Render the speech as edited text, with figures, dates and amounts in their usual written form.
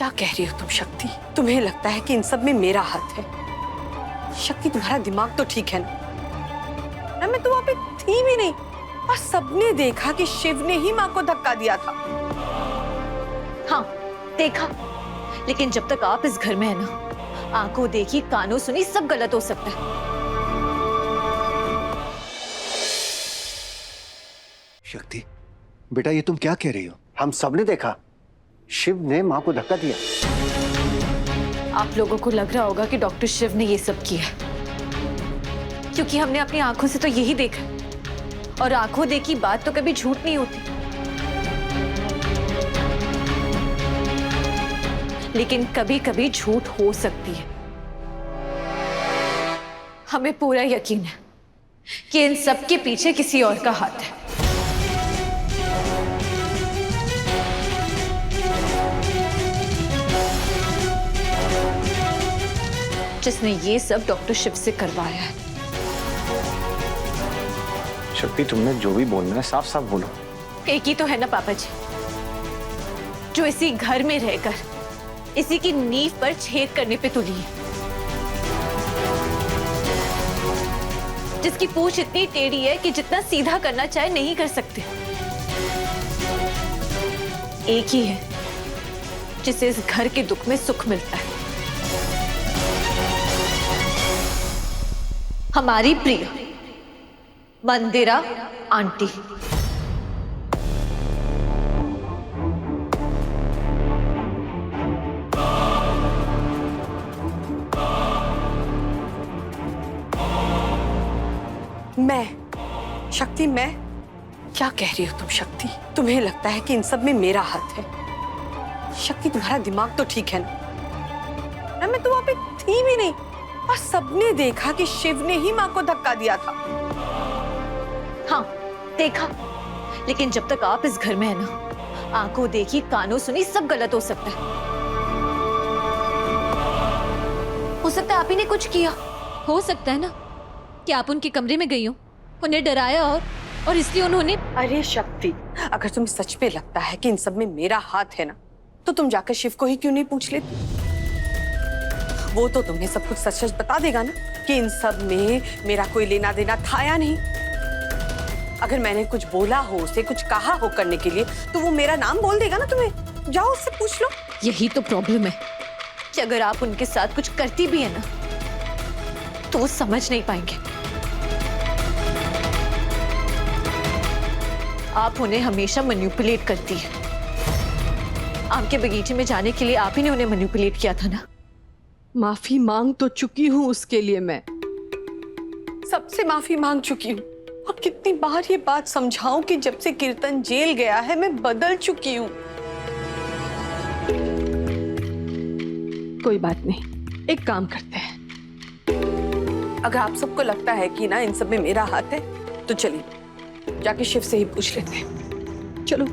क्या कह रही हो तुम शक्ति? तुम्हें लगता है कि इन सब में मेरा हाथ है? शक्ति, तुम्हारा दिमाग तो ठीक है ना? मैं तो वहां पे थी भी नहीं और सबने देखा कि शिव ने ही माँ को धक्का दिया था। हाँ देखा, लेकिन जब तक आप इस घर में है ना, आंखों देखी कानों सुनी सब गलत हो सकता है। शक्ति बेटा, ये तुम क्या कह रही हो? हम सबने देखा, शिव ने माँ को धक्का दिया। आप लोगों को लग रहा होगा कि डॉक्टर शिव ने ये सब किया, क्योंकि हमने अपनी आंखों से तो यही देखा, और आंखों देखी बात तो कभी झूठ नहीं होती। लेकिन कभी कभी झूठ हो सकती है। हमें पूरा यकीन है कि इन सब के पीछे किसी और का हाथ है। जिसने ये सब डॉक्टर शिव से करवाया है। शक्ति, तुमने जो भी बोलना है साफ साफ बोलो। एक ही तो है ना पापा जी, जो इसी घर में रहकर इसी की नींव पर छेद करने पे तुली है, जिसकी पूंछ इतनी टेढ़ी है कि जितना सीधा करना चाहे नहीं कर सकते। एक ही है जिसे इस घर के दुख में सुख मिलता है, हमारी प्रिय मंदिरा आंटी। शक्ति, मैं क्या कह रही हो तुम शक्ति? तुम्हें लगता है कि इन सब में मेरा हाथ है? शक्ति, तुम्हारा दिमाग तो ठीक है ना? मैं तो वहां पे थी भी नहीं और सबने देखा कि शिव ने ही माँ को धक्का दिया था। हाँ देखा, लेकिन जब तक आप इस घर में है ना, आंखों देखी कानों सुनी सब गलत हो सकता है। हो सकता है आप ही ने कुछ किया। हो सकता है ना कि आप उनके कमरे में गई हो, उन्हें डराया और इसलिए उन्होंने। अरे शक्ति, अगर तुम्हें सच में लगता है कि इन सब में मेरा हाथ है ना, तो तुम जाकर शिव को ही क्यों नहीं पूछ लेती? वो तो तुम्हें सब कुछ सच सच बता देगा ना कि इन सब में मेरा कोई लेना देना था या नहीं। अगर मैंने कुछ बोला हो, उसे कुछ कहा हो करने के लिए, तो वो मेरा नाम बोल देगा ना तुम्हें। जाओ उससे पूछ लो। यही तो प्रॉब्लम है कि अगर आप उनके साथ कुछ करती भी है ना, तो वो समझ नहीं पाएंगे। आप उन्हें हमेशा मैनिपुलेट करती है। आम के बगीचे में जाने के लिए आप ही ने उन्हें मैनिपुलेट किया था ना। माफी मांग तो चुकी हूँ उसके लिए, मैं सबसे माफी मांग चुकी हूँ। और कितनी बार ये बात समझाऊं कि जब से कीर्तन जेल गया है मैं बदल चुकी हूँ। कोई बात नहीं, एक काम करते हैं। अगर आप सबको लगता है कि ना इन सब में मेरा हाथ है, तो चलिए जाके शिव से ही पूछ लेते हैं। चलो।